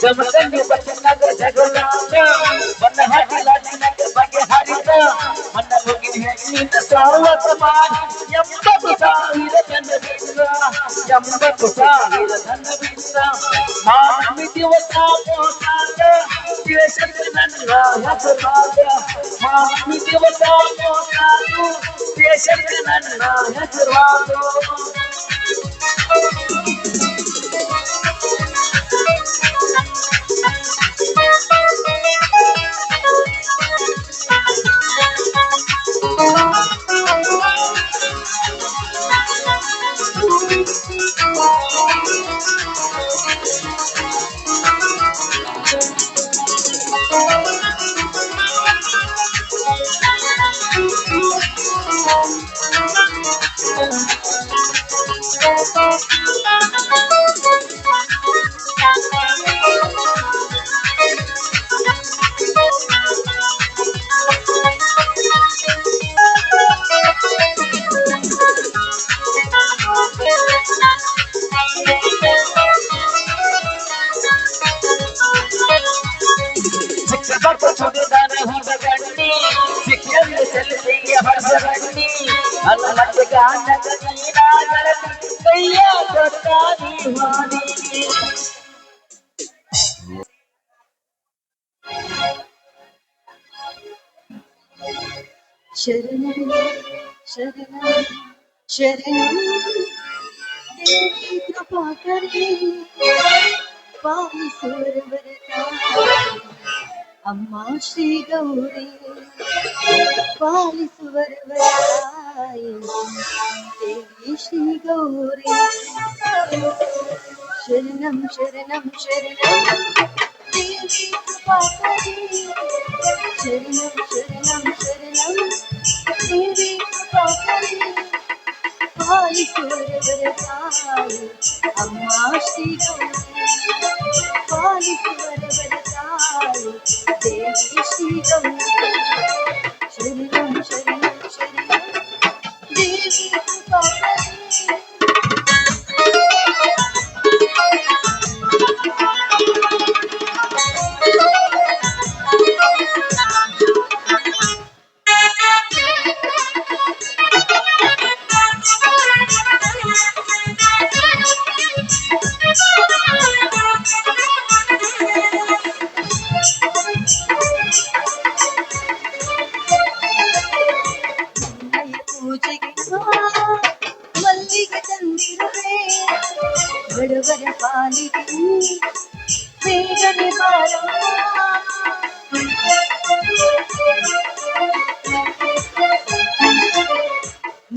ಜಮಖಂಡಿ ಬಚ್ಚನಾಗ ಜಗಳಾಟ ಬಣ್ಣ ಹಾಕಿ ಲಾಟಿನಾಗ ಬಗೆಹರಿದ ಮಣ್ಣ ಹೋಗಿ ಹೆಣ್ಣಿನ ಸಾವಸ ಮಾಡಿ 80,000 ಜನ ಬಿದ್ದ 80,000 ಜನ ಬಿದ್ದ ಮಾನವಿ ದಿವಸ ಮೋಸಾದ ದೇಶದ ನನ್ನ ಹೆಸರಾದ ಮಾನವಿ ದಿವಸ ಮೋಸಾದು ದೇಶದ ನನ್ನ ಹೆಸರಾದು ಶರಣಂ ಶರಣಂ ಶರಣಂ ದೇವಿ ಕೃಪಾಕರಿ ಪಾಲಿಸುವರವರತ ಅಮ್ಮ ಶ್ರೀ ಗೌರಿ ಪಾಲಿಸುವರವರಾಯ ದೇವಿ ಶ್ರೀ ಗೌರಿ ಶರಣಂ ಶರಣಂ ಶರಣಂ ದೇವಿ ಕೃಪಾಕರಿ ಶರಣಂ ಶರಣಂ ಶರಣಂ ದೇವಿ ಕೃಪಾಕರಿ ಪಾಲಿಸುವರವರತಾಯಿ ಅಮ್ಮ ಶ್ರೀ ಗೌರಿ ಪಾಲಿಸುವರವರತಾಯಿ ದೇವಿ ಶ್ರೀ ಗೌರಿ ಶರಣಂ ಶರಣಂ ಶರಣಂ ದೇವಿ ಕೃಪಾಕರಿ ಮಲ್ಲಿಗೆ ತಂದಿರುವೆ ಬಡವರ ಪಾಲಿಗೆ ಬೇಗನೆ ಬಾರಮ್ಮ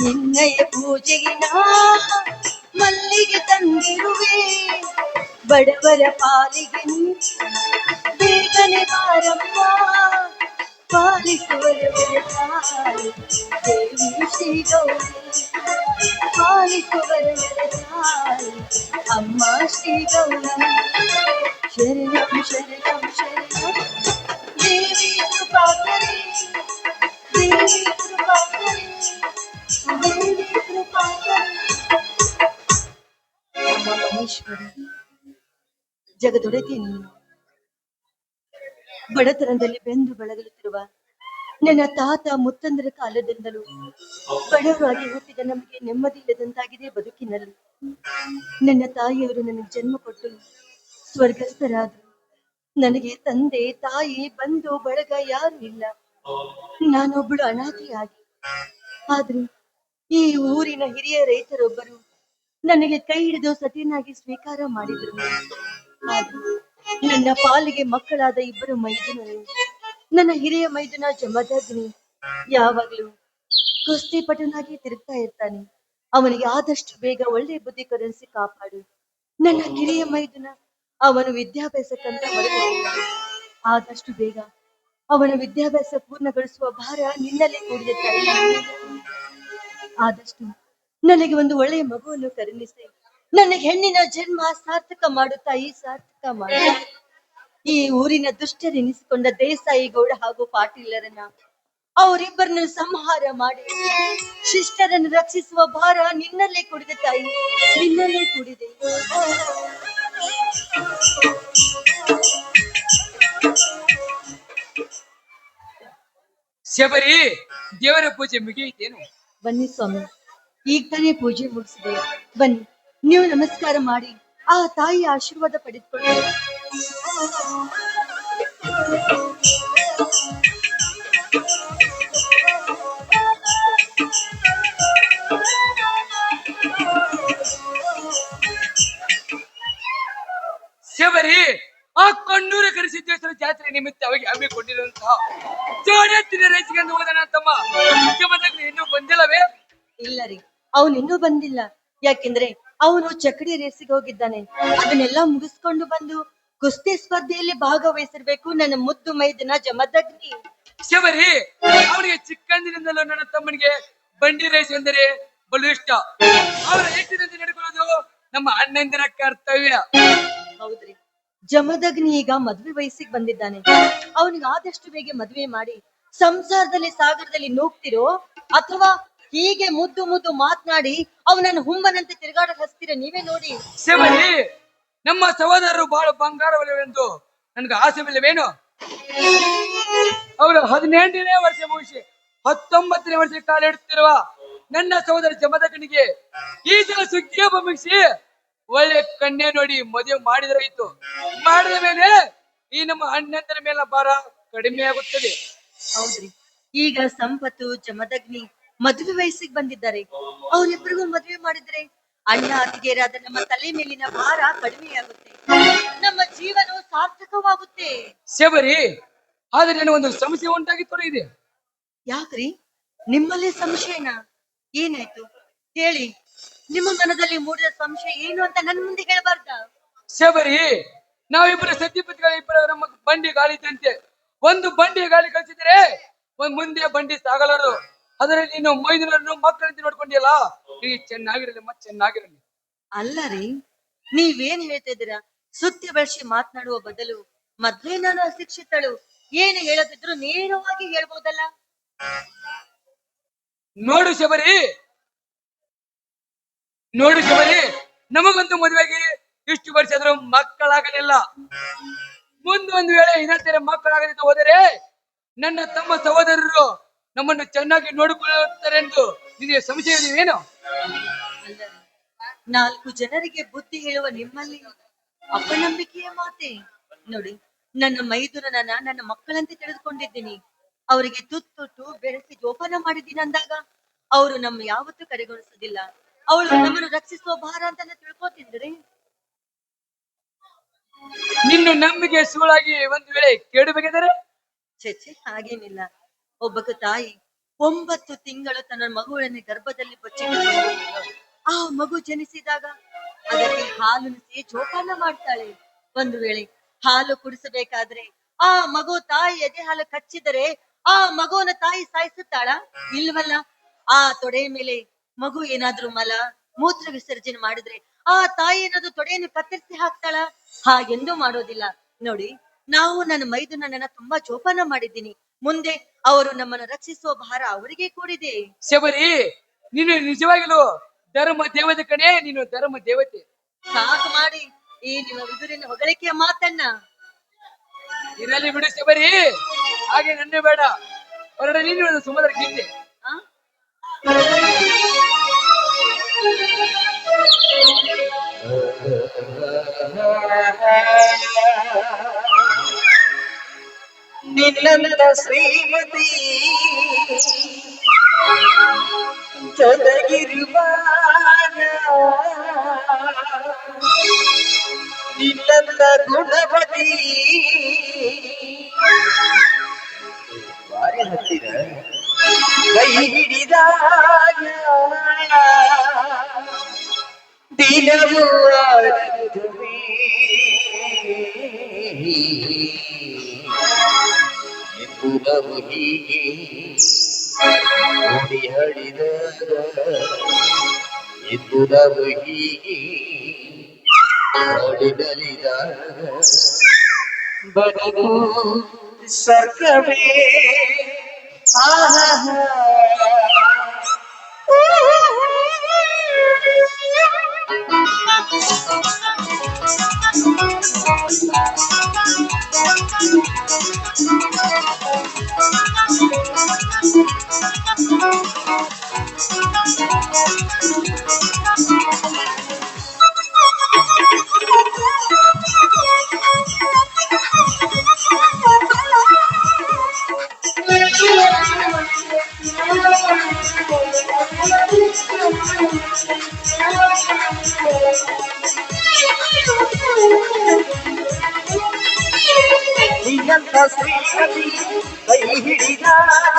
ನಿನ್ನಯ ಪೂಜೆಗೆ ಮಲ್ಲಿಗೆ ತಂದಿರುವೆ ಬಡವರ ಪಾಲಿಗೆ ಬೇಗನೆ ಬಾರಮ್ಮ ಪಾಲಿಸುವರವರತಾಯಿ ದೇವಿ ಶ್ರೀ ಗೌರಿ ಪಾಲಿಸುವರವರತಾಯಿ ಅಮ್ಮ ಶ್ರೀ ಗೌರಿ ಶರಣಂ ಶರಣಂ ಶರಣಂ ದೇವಿ ಕೃಪಾಕರಿ ದೇವಿ ಕೃಪಾಕರಿ ದೇವಿ ಕೃಪಾಕರಿ ಅಮ್ಮ ಮಹೇಶ್ವರಿ ಜಗದೊಡೆತಿ ನೀನು ಬಡತನದಲ್ಲಿ ಬೆಂದು ಬೆಳಗಲುತ್ತಿರುವ ನನ್ನ ತಾತ ಮುತ್ತಂದರ ಕಾಲದಿಂದಲೂ ಬಡವರಾಗಿ ಹುಟ್ಟಿದ ನಮಗೆ ನೆಮ್ಮದಿ ಇಲ್ಲದಂತಾಗಿದೆ ಬದುಕಿನಲ್ಲಿ. ನನ್ನ ತಾಯಿಯವರು ನನಗೆ ಜನ್ಮ ಕೊಟ್ಟು ಸ್ವರ್ಗಸ್ಥರಾದರು. ನನಗೆ ತಂದೆ ತಾಯಿ ಬಂಧು ಬಳಗ ಯಾರು ಇಲ್ಲ. ನಾನೊಬ್ಬಳು ಅನಾಥಿಯಾಗಿ. ಆದ್ರೆ ಈ ಊರಿನ ಹಿರಿಯ ರೈತರೊಬ್ಬರು ನನಗೆ ಕೈ ಹಿಡಿದು ಸತಿಯನ್ನಾಗಿ ಸ್ವೀಕಾರ ಮಾಡಿದರು. ಆದ್ರೆ ನನ್ನ ಪಾಲಿಗೆ ಮಕ್ಕಳಾದ ಇಬ್ಬರು ಮೈದುನರು, ನನ್ನ ಹಿರಿಯ ಮೈದುನ ಜಮದಗ್ನಿ ಯಾವಾಗ್ಲೂ ಕುಸ್ತಿಪಟುನಾಗಿ ತಿರುಗ್ತಾ ಇರ್ತಾನೆ. ಅವನಿಗೆ ಆದಷ್ಟು ಬೇಗ ಒಳ್ಳೆ ಬುದ್ಧಿ ಕಲಿಸಿ ಕಾಪಾಡು. ನನ್ನ ಕಿರಿಯ ಮೈದುನ ಅವನು ವಿದ್ಯಾಭ್ಯಾಸಕ್ಕಂತ ಹೊರಟಿದ್ದಾನೆ. ಆದಷ್ಟು ಬೇಗ ಅವನ ವಿದ್ಯಾಭ್ಯಾಸ ಪೂರ್ಣಗೊಳಿಸುವ ಭಾರ ನಿನ್ನಲ್ಲೇ ಕೂಡಿದ ತಾಯಿ. ಆದಷ್ಟು ನನಗೆ ಒಂದು ಒಳ್ಳೆಯ ಮಗುವನ್ನು ಕರುಣಿಸಿ ನನ್ನ ಹೆಣ್ಣಿನ ಜನ್ಮ ಸಾರ್ಥಕ ಮಾಡು ತಾಯಿ, ಸಾರ್ಥಕ ಮಾಡು. ಈ ಊರಿನ ದುಷ್ಟರೆನಿಸಿಕೊಂಡ ದೇಸಾಯಿ ಗೌಡ ಹಾಗೂ ಪಾಟೀಲರನ್ನ ಅವರಿಬ್ಬರನ್ನು ಸಂಹಾರ ಮಾಡಿ ಶಿಷ್ಟರನ್ನು ರಕ್ಷಿಸುವ ಭಾರ ನಿನ್ನಲ್ಲೇ ಕೂಡಿದೆ ತಾಯಿ, ನಿನ್ನಲ್ಲೇ ಕೂಡಿದೆ. ಶಬರಿ, ದೇವರ ಪೂಜೆ ಮುಗಿಯಿತೇನು? ಬನ್ನಿ ಸ್ವಾಮಿ, ಈಗ ತಾನೇ ಪೂಜೆ ಮುಗಿಸಿದೆ. ಬನ್ನಿ, ನೀವು ನಮಸ್ಕಾರ ಮಾಡಿ ಆ ತಾಯಿ ಆಶೀರ್ವಾದ ಪಡೆದುಕೊಳ್ಳಿ. ಶಬರಿ, ಆ ಕಣ್ಣೂರು ಕರಿಸಿದ್ದೇಶ್ವರ ಜಾತ್ರೆ ನಿಮಿತ್ತವಾಗಿ ಹಮ್ಮಿಕೊಂಡಿರುವಂತಹ ಜೋಡೆತ್ತಿನ ರೇಸಿಗೆ ಹೋದ ನನ್ನ ತಮ್ಮ ಮುಖ್ಯಮಂತ್ರಿ ಇನ್ನೂ ಬಂದಿಲ್ಲವೇ? ಇಲ್ಲ ರೀ, ಅವನು ಇನ್ನೂ ಬಂದಿಲ್ಲ. ಯಾಕೆಂದ್ರೆ ಅವನು ಚಕಡಿ ರೇಸಿಗೆ ಹೋಗಿದ್ದಾನೆ. ಅದನ್ನೆಲ್ಲ ಮುಗಿಸ್ಕೊಂಡು ಬಂದು ಕುಸ್ತಿ ಸ್ಪರ್ಧೆಯಲ್ಲಿ ಭಾಗವಹಿಸಿರ್ಬೇಕು ನನ್ನ ಮುದ್ದು ಮೈದನ ಜಮದಗ್ನಿ. ಶಬರಿ, ಅವನಿಗೆ ಚಿಕ್ಕಂದಿನಿಂದಲೂ ನನ್ನ ತಮ್ಮನಿಗೆ ಬಂಡಿ ರೇಸ್ ಎಂದರೆ ಬಲು ಇಷ್ಟ. ಅವರ ಹೆಚ್ಚಿನಂತೆ ನಡ್ಕೊಳ್ಳೋದು ನಮ್ಮ ಅಣ್ಣಂದಿರ ಕರ್ತವ್ಯ. ಹೌದ್ರಿ, ಜಮದಗ್ನಿ ಈಗ ಮದ್ವೆ ವಯಸ್ಸಿಗೆ ಬಂದಿದ್ದಾನೆ. ಅವನಿಗೆ ಆದಷ್ಟು ಬೇಗ ಮದ್ವೆ ಮಾಡಿ ಸಂಸಾರದಲ್ಲಿ ಸಾಗರದಲ್ಲಿ ನೂಗ್ತಿರೋ ಅಥವಾ ಹೀಗೆ ಮುದ್ದು ಮುದ್ದು ಮಾತನಾಡಿ ಅವನನ್ನು ಹುಮ್ಮನಂತೆ ತಿರುಗಾಡಲು ಹಚ್ತೀರ ನೀವೇ ನೋಡಿ. ಶಬರಿ, ನಮ್ಮ ಸಹೋದರರು ಬಹಳ ಬಂಗಾರವಲ್ಲವೆಂದು ನನ್ಗೆ ಆಸೆವಿಲ್ಲವೇನು? ಅವರು 18ನೇ ವರ್ಷ ಮುಗಿಸಿ 19ನೇ ವರ್ಷ ಕಾಲ ಇಡುತ್ತಿರುವ ನನ್ನ ಸಹೋದರ ಜಮದಗ್ನಿಗೆ ಈ ಸಲ ಸುಗ್ಗಿಯ ಮುಗಿಸಿ ಒಳ್ಳೆ ಕನ್ಯೆ ನೋಡಿ ಮದುವೆ ಮಾಡಿದ್ರಾಯ್ತು. ಮಾಡಿದ ಮೇಲೆ ಈ ನಮ್ಮ ಅಣ್ಣಂದರ ಮೇಲೆ ಭಾರ ಕಡಿಮೆ ಆಗುತ್ತದೆ. ಹೌದ್ರಿ, ಈಗ ಸಂಪತ್ತು ಜಮದಗ್ನಿ ಮದುವೆ ವಯಸ್ಸಿಗೆ ಬಂದಿದ್ದಾರೆ. ಅವರಿಬ್ಬರಿಗೂ ಮದುವೆ ಮಾಡಿದ್ರೆ ಅಣ್ಣ ಅತ್ತಿಗೆಯರಾದ ನಮ್ಮ ತಲೆ ಮೇಲಿನ ಭಾರ ಕಡಿಮೆಯಾಗುತ್ತೆ, ನಮ್ಮ ಜೀವನ ಸಾರ್ಥಕವಾಗುತ್ತೆ. ಶಬರಿ, ಆದ್ರೆ ನನಗೆ ಒಂದು ಸಮಸ್ಯೆ ಉಂಟಾಗಿತ್ತು ಇದೆ. ಯಾಕ್ರಿ, ನಿಮ್ಮಲ್ಲೇ ಸಂಶಯನ? ಏನಾಯ್ತು ಹೇಳಿ. ನಿಮ್ಮ ಮನದಲ್ಲಿ ಮೂಡಿದ ಸಂಶಯ ಏನು ಅಂತ ನನ್ನ ಮುಂದೆ ಹೇಳಬಾರ್ದ? ಶಬರಿ, ನಾವಿಬ್ಬರು ಸತ್ಯಪತಿಗಳ ಇಬ್ಬರು ನಮ್ಮ ಬಂಡಿ ಗಾಳಿ ಇದ್ದಂತೆ. ಒಂದು ಬಂಡಿ ಗಾಳಿ ಕಳಿಸಿದ್ರೆ ಮುಂದೆ ಬಂಡಿ ಸಾಗಲಾರದು. ಅದರಲ್ಲಿ ನೀನು ಮೈದನನ್ನು ಮಕ್ಕಳಂತೆ ನೋಡ್ಕೊಂಡಿಯಲ್ಲ, ನೀನು ಚೆನ್ನಾಗಿರಲಿ ಮತ್ತೆ ಚೆನ್ನಾಗಿರಲಿ. ಅಲ್ಲ ರೀ, ನೀವೇನ್ ಹೇಳ್ತಾ ಇದ್ದೀರಾ? ಸುತ್ತಿ ಬಳಸಿ ಮಾತನಾಡುವ ಬದಲು ಮೊದ್ಲೇ ನಾನು ಅಶಿಕ್ಷಿತಳು, ಏನು ಹೇಳದಿದ್ರು ನೇರವಾಗಿ ಹೇಳ್ಬೋದಲ್ಲ. ನೋಡು ಶಬರಿ, ನಮಗಂತೂ ಮದುವೆಗೆ ಇಷ್ಟು ವರ್ಷ ಆದ್ರೂ ಮಕ್ಕಳಾಗಲಿಲ್ಲ. ಮುಂದೊಂದು ವೇಳೆ ಇನ್ನೊಂದ್ಸರಿ ಮಕ್ಕಳಾಗಲಿದ್ದು ಹೋದರೆ ನನ್ನ ತಮ್ಮ ಸಹೋದರರು ನಮ್ಮನ್ನು ಚೆನ್ನಾಗಿ ನೋಡಿಕೊಳ್ಳುತ್ತಾರೆ ಎಂದು ನಿನಗೆ ಸಂಶಯವಿದೆಯೇನು? ಅಲ್ಲ, 4 ಜನರಿಗೆ ಬುದ್ಧಿ ಹೇಳುವ ನಿಮ್ಮಲ್ಲಿ ಅಪನಂಬಿಕೆಯ ಮಾತೆ. ನೋಡಿ, ನನ್ನ ಮೈದುನನ ನನ್ನ ಮಕ್ಕಳಂತೆ ತಿಳಿದುಕೊಂಡಿದ್ದೀನಿ. ಅವರಿಗೆ ತುತ್ತುಟ್ಟು ಬೆಳೆಸಿ ಜೋಪಾನ ಮಾಡಿದ್ದೀನಿ ಅಂದಾಗ ಅವರು ನಮ್ಮ ಯಾವತ್ತೂ ಕಡೆಗಣಿಸೋದಿಲ್ಲ. ಅವಳು ನಮ್ಮನ್ನು ರಕ್ಷಿಸುವ ಭಾರ ಅಂತ ತಿಳ್ಕೊತಿದ್ರೆ. ನಿನ್ನ ನಂಬಿಕೆ ಸುಳ್ಳಾಗಿ ಒಂದು ವೇಳೆ ಕೇಡು ಬೇಕಿದ್ದಾರೆ? ಚೇಚೆ, ಹಾಗೇನಿಲ್ಲ. ಒಬ್ಬ ತಾಯಿ 9 ತಿಂಗಳು ತನ್ನ ಮಗುವನ್ನು ಗರ್ಭದಲ್ಲಿ ಬಚ್ಚಿಟ್ಟುಕೊಂಡು ಆ ಮಗು ಜನಿಸಿದಾಗ ಅದಕ್ಕೆ ಹಾಲುಣಿಸಿ ಜೋಪಾನ ಮಾಡ್ತಾಳೆ. ಒಂದು ವೇಳೆ ಹಾಲು ಕುಡಿಸಬೇಕಾದ್ರೆ ಆ ಮಗು ತಾಯಿ ಎದೆ ಹಾಲು ಕಚ್ಚಿದರೆ ಆ ಮಗುವನ್ನ ತಾಯಿ ಸಾಯಿಸುತ್ತಾಳ? ಇಲ್ವಲ್ಲ. ಆ ತೊಡೆ ಮೇಲೆ ಮಗು ಏನಾದ್ರೂ ಮಲ ಮೂತ್ರ ವಿಸರ್ಜನೆ ಮಾಡಿದ್ರೆ ಆ ತಾಯಿ ಏನಾದ್ರೂ ತೊಡೆಯನ್ನು ಕತ್ತರಿಸಿ ಹಾಕ್ತಾಳ? ಹಾಗೆಂದೂ ಮಾಡೋದಿಲ್ಲ. ನೋಡಿ, ನಾವು ನನ್ನ ಮೈದುನನ್ನ ತುಂಬಾ ಜೋಪಾನ ಮಾಡಿದ್ದೀನಿ. ಮುಂದೆ ಅವರು ನಮ್ಮನ್ನು ರಕ್ಷಿಸುವ ಭಾರ ಅವರಿಗೆ ಕೂಡಿದೆ. ಶಬರಿ, ನೀನು ನಿಜವಾಗಿಲು ಧರ್ಮ ದೇವತೆ ಕಣೆ, ನೀನು ಧರ್ಮ ದೇವತೆ. ಸಾಕು ಮಾಡಿ ಈ ನಿಮ್ಮ ವಿದುರಿನ ಹೊಗಳಿಕೆಯ ಮಾತನ್ನ. ಇರಲಿ ಬಿಡು ಶಬರಿ, ಹಾಗೆ ನನ್ನ ಬೇಡ. ಹೊರಡ ನೀನು ಸುಮಧುರ ಗೀತೆ. ನಿನ್ನಂದ ಶ್ರೀಮತಿ ಜೊತೆಗಿರುವಾಗ ನಿನ್ನಂದ ಗುಣವತಿ ಬಾರಿ ಹತ್ತಿರ ಕೈ ಹಿಡಿದಾಗ ದಿನವೂ ಆನಂದವೇ. ಎಂದು ನಾವು ಹೀಗೆ ಓಡಿ ಹಡಿದಾಗ, ಎಂದು ನಾವು ಹೀಗೆ ಓಡಿ ನಲಿದಾಗ ಬದುಕು ಸ್ವರ್ಗವೇ. ನಿನ್ನಂತ ಶ್ರೀಮತಿ ಕೈ ಹಿಡಿದಾಗ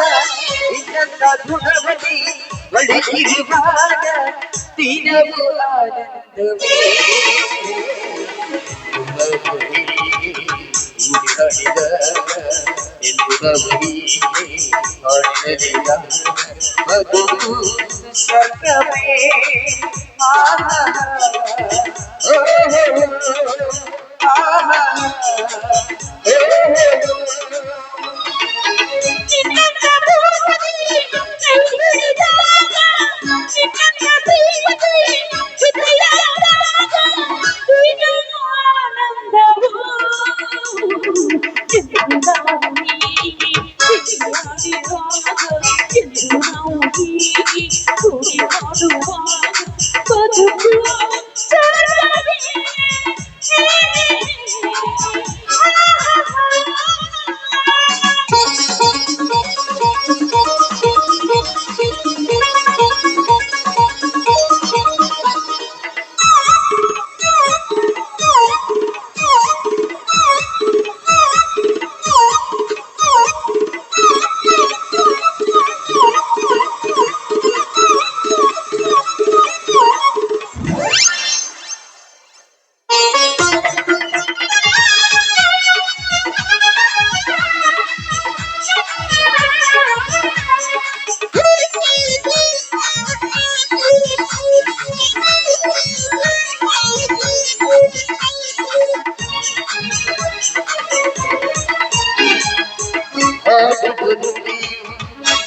ನಿನ್ನಂತ ಗುಣವತಿ ಬಳಿಸಿರುವಾಗ ದಿನವೂ ಆನಂದವೇ ಬದುಕು ಸ್ವರ್ಗವೇ ಆಹಾ ಆಹಾ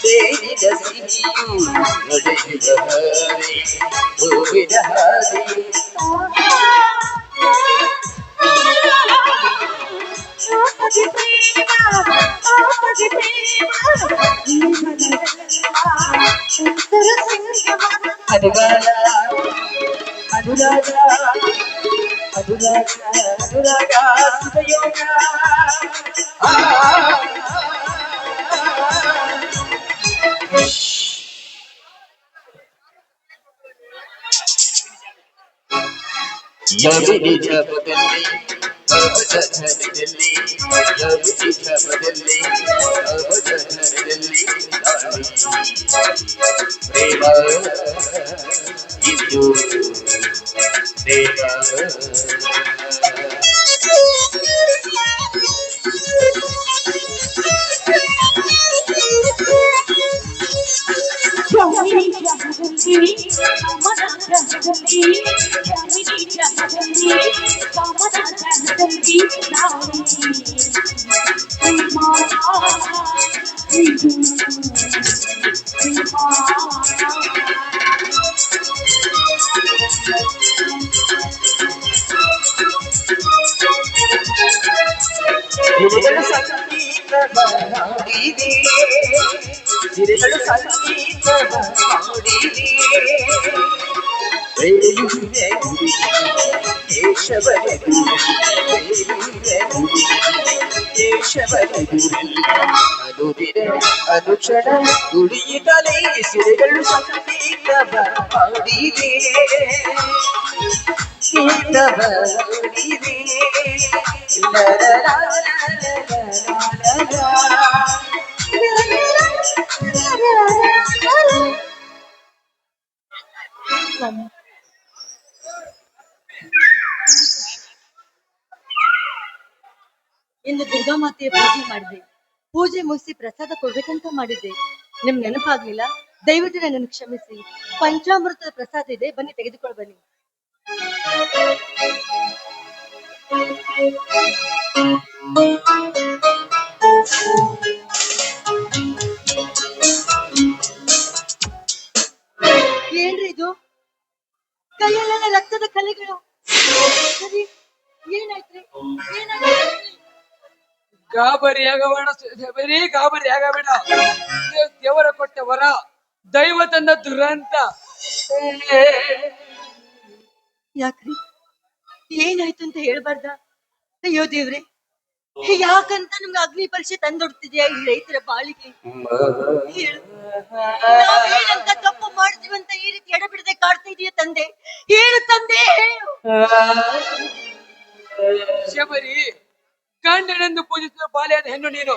ಸೇರಿದ ಸಿಹಿಯು ನಡೆಯುವ ಹಾದಿ ಹೂವಿನ ಹಾದಿ ಅನುರಾಗ ಅನುರಾಗ ಅನುರಾಗ ಅನುರಾಗ ಸುಖಯೋಗ ಯವಿನಿ ಜಪದಲ್ಲಿ ಅವಧನದಲ್ಲಿ ಯವಿನಿ ಜಪದಲ್ಲಿ ಅವಧನದಲ್ಲಿ ಪ್ರೇಮ ಇದು ಪ್ರೇಮ ಸಿರಿಗಳು ಸಂಗೀತ ಹಾಡಿದೆ ಸಿರಿಗಳು ಸಂಗೀತ ಹಾಡಿದೆ ಅನುದಿನ ಅನುಕ್ಷಣ ದುಡಿಯುತ್ತಲೇ ಸಿರಿಗಳು ಸಂಗೀತ ಹಾಡಿದೆ ಗೀತ ಹಾಡಿದೆ ಇಂದು ದುರ್ಗಾಮಾತೆಯ ಪೂಜೆ ಮಾಡಿದೆ. ಪೂಜೆ ಮುಗಿಸಿ ಪ್ರಸಾದ ಕೊಡ್ಬೇಕಂತ ಮಾಡಿದ್ದೆ. ನಿಮ್ ನೆನಪಾಗ್ಲಿಲ್ಲ, ದಯವಿಟ್ಟು ನನ್ನನ್ನು ಕ್ಷಮಿಸಿ. ಪಂಚಾಮೃತದ ಪ್ರಸಾದ ಇದೆ, ಬನ್ನಿ ತೆಗೆದುಕೊಂಡು ಬನ್ನಿ. ಏನ್ರಿ ಇದು? ಕೈಯಲ್ಲೆಲ್ಲ ರಕ್ತದ ಕಲೆಗಳು. ಸರಿ, ಏನಾಯ್ತ್ರಿ? ಗಾಬರಿ ಆಗಬೇಡ ಬರೀ ಗಾಬರಿ ಆಗಬೇಡ. ದೇವರ ಕೊಟ್ಟ ವರ, ದೈವ ತಂದ ದುರಂತ. ಯಾಕ್ರಿ, ಏನಾಯ್ತು ಅಂತ ಹೇಳ್ಬಾರ್ದ? ಅಯ್ಯೋ ದೇವ್ರೆ, ಯಾಕಂತ ನಮ್ಗೆ ಅಗ್ನಿ ಪರೀಕ್ಷೆ ತಂದೊಡ್ತಿದ್ಯಾ ಈ ರೈತರ ಬಾಳಿಗೆ? ಹೇಳು, ನಾವೇನಂತ ತಪ್ಪು ಮಾಡ್ತೀವಂತ ಈ ರೀತಿ ಎಡಬಿಡದೆ ಕಾಡ್ತಾ ಇದೀಯ ತಂದೆ? ಹೇಳು ತಂದೆ, ಹೇಳು. ಶಬರಿ, ಗಂಡನೆಂದು ಪೂಜಿಸುವ ಬಾಲ್ಯದ ಹೆಣ್ಣು ನೀನು.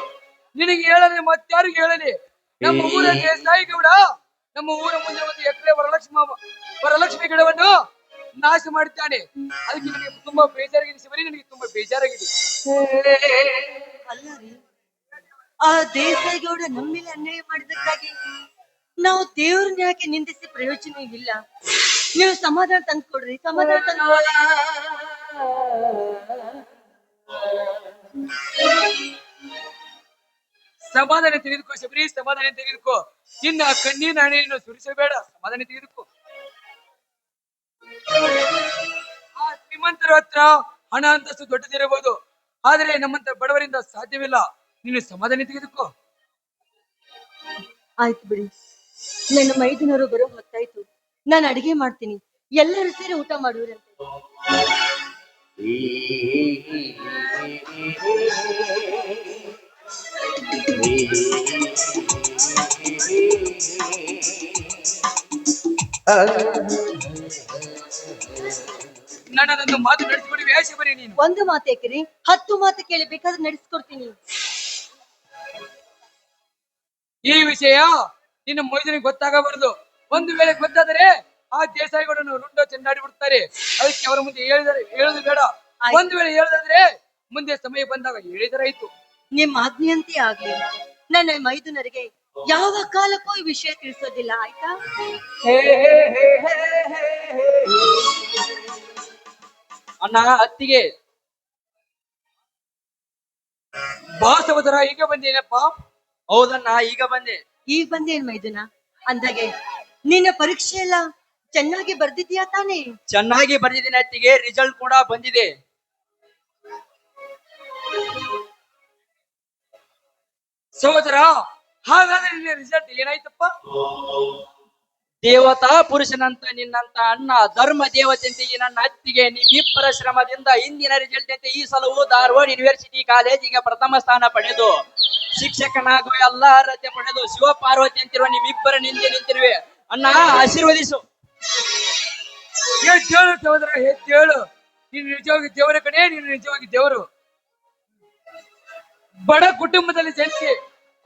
ನಿನಗೆ ಹೇಳಲಿ ಮತ್ತಾರಿಗೆ ಹೇಳಲಿ? ನಮ್ಮ ಊರ ದೇಸಾಯಿ ಗೌಡ ನಮ್ಮ ಊರ ಮುಂದೆ ಒಂದು ಎಕರೆ ವರಲಕ್ಷ್ಮಿ ಗಿಡವನ್ನು ನಾಶ ಮಾಡಿದ್ದಾನೆ. ಅದಕ್ಕೆ ನನಗೆ ತುಂಬಾ ಬೇಜಾರಾಗಿದೆ ಶಬರಿ, ನನಗೆ ತುಂಬಾ ಬೇಜಾರಾಗಿದೆ. ಅಲ್ಲ ರೀ, ಆ ದೇಸಾಯಿಗೌಡ ನಮ್ಮ ಮೇಲೆ ಅನ್ಯಾಯ ಮಾಡಿದಕ್ಕಾಗಿ ನಾವು ದೇವ್ರನ್ನ ಯಾಕೆ ನಿಂದಿಸಿ ಪ್ರಯೋಜನ ಇಲ್ಲ. ನೀವು ಸಮಾಧಾನ ತಂದ್ಕೊಡ್ರಿ, ಸಮಾಧಾನ ತಂದ್ಕೊಡ್ರಿ. ಸಮಾಧಾನ ತೆಗೆದುಕೋ ಶಬರಿ, ಸಮಾಧಾನ ತೆಗೆದುಕೋ. ನಿನ್ನ ಕಣ್ಣೀರಿನ ಹಣೆಯನ್ನು ಸುರಿಸಬೇಡ, ಸಮಾಧಾನ ತೆಗೆದುಕೋ. ಆ ಶ್ರೀಮಂತರ ಹತ್ರ ಹಣ ಅಂತಸ್ತು ದೊಡ್ಡದಿರಬಹುದು, ಆದರೆ ನಮ್ಮಂತ ಬಡವರಿಂದ ಸಾಧ್ಯವಿಲ್ಲ. ನೀನು ಸಮಾಧಾನ ತೆಗೆದುಕೋ. ಆಯ್ತು ಬಿಡಿ, ನನ್ನ ಮೈದುನರು ಬರೋ ಹೊತ್ತಾಯ್ತು. ನಾನು ಅಡಿಗೆ ಮಾಡ್ತೀನಿ, ಎಲ್ಲರೂ ಸೇರಿ ಊಟ ಮಾಡುವರಂತೆ. ನನ್ನದೊಂದು ಮಾತು ನಡೆಸಿಕೊಡಿ ಶಬರಿ. ನೀನು ಒಂದು ಮಾತು ಯಾಕ್ರಿ, 10 ಮಾತು ಕೇಳಿ ಬೇಕಾದ್ರೆ ನಡೆಸ್ಕೊಡ್ತೀನಿ. ಈ ವಿಷಯ ನಿನ್ನ ಮೈದನಿಗೆ ಗೊತ್ತಾಗಬಾರದು. ಒಂದು ವೇಳೆ ಗೊತ್ತಾದರೆ ಆ ದೇಸಾಯಿಗಳನ್ನು ರುಂಡ ಚೆಂಡಾಡಿ ಬಿಡ್ತಾರೆ. ಅದಕ್ಕೆ ಅವರ ಮುಂದೆ ಹೇಳುದು ಬೇಡ. ಒಂದು ವೇಳೆ ಹೇಳದಾದ್ರೆ ಮುಂದೆ ಸಮಯ ಬಂದಾಗ ಹೇಳಿದರಾಯ್ತು. ನಿಮ್ಮ ಆಜ್ಞೆಯಂತೆ ಆಗ್ಲಿ. ನನ್ನ ಮೈದುನರಿಗೆ ಯಾವ ಕಾಲಕ್ಕೂ ಈ ವಿಷಯ ತಿಳಿಸೋದಿಲ್ಲ, ಆಯ್ತಾ? ಅಣ್ಣ ಅತ್ತಿಗೆ ಬಾಸವದರ ಈಗ ಬಂದೇನಪ್ಪ? ಹೌದಣ್ಣ, ಈಗ ಬಂದೆ. ಈಗ ಬಂದೇನ್ ಮೈದುನ? ಅಂದಾಗೆ ನಿನ್ನ ಪರೀಕ್ಷೆ ಎಲ್ಲ ಚೆನ್ನಾಗಿ ಬರ್ದಿದ್ಯಾ ತಾನೇ? ಚೆನ್ನಾಗಿ ಬರ್ದಿದ್ದೀನಿ ಅತ್ತಿಗೆ, ರಿಸಲ್ಟ್ ಕೂಡ ಬಂದಿದೆ. ಸಹೋದರ, ಹಾಗಾದ್ರೆ ನಿನ್ನ ರಿಸಲ್ಟ್ ಏನಾಯ್ತಪ್ಪ? ದೇವತಾ ಪುರುಷನಂತ ನಿನ್ನಂತ ಅಣ್ಣ, ಧರ್ಮ ದೇವತೆಂತೆಗೆ ನನ್ನ ಅತ್ತಿಗೆ, ನಿಮ್ಮಿಬ್ಬರ ಶ್ರಮದಿಂದ ಇಂದಿನ ರಿಸಲ್ಟ್ ಅಂತೆ ಈ ಸಲವು ಧಾರವಾಡ ಯೂನಿವರ್ಸಿಟಿ ಕಾಲೇಜಿಗೆ ಪ್ರಥಮ ಸ್ಥಾನ ಪಡೆದು ಶಿಕ್ಷಕನಾಗುವ ಎಲ್ಲ ಅರ್ಹತೆ ಪಡೆದು ಶಿವ ಪಾರ್ವತಿ ಅಂತಿರುವ ನಿಮ್ಮಿಬ್ಬರ ನಿಂದೆ ನಿಂತಿರುವೆ. ಅಣ್ಣ ಆಶೀರ್ವದಿಸು. ಎದ್ದೇಳು ಸಹೋದರ, ಎದ್ದೇಳು. ನೀನು ನಿಜವಾಗಿ ದೇವರ ಕಡೆ, ನೀನು ನಿಜವಾಗಿ ದೇವರು. ಬಡ ಕುಟುಂಬದಲ್ಲಿ ಜನಿಸಿ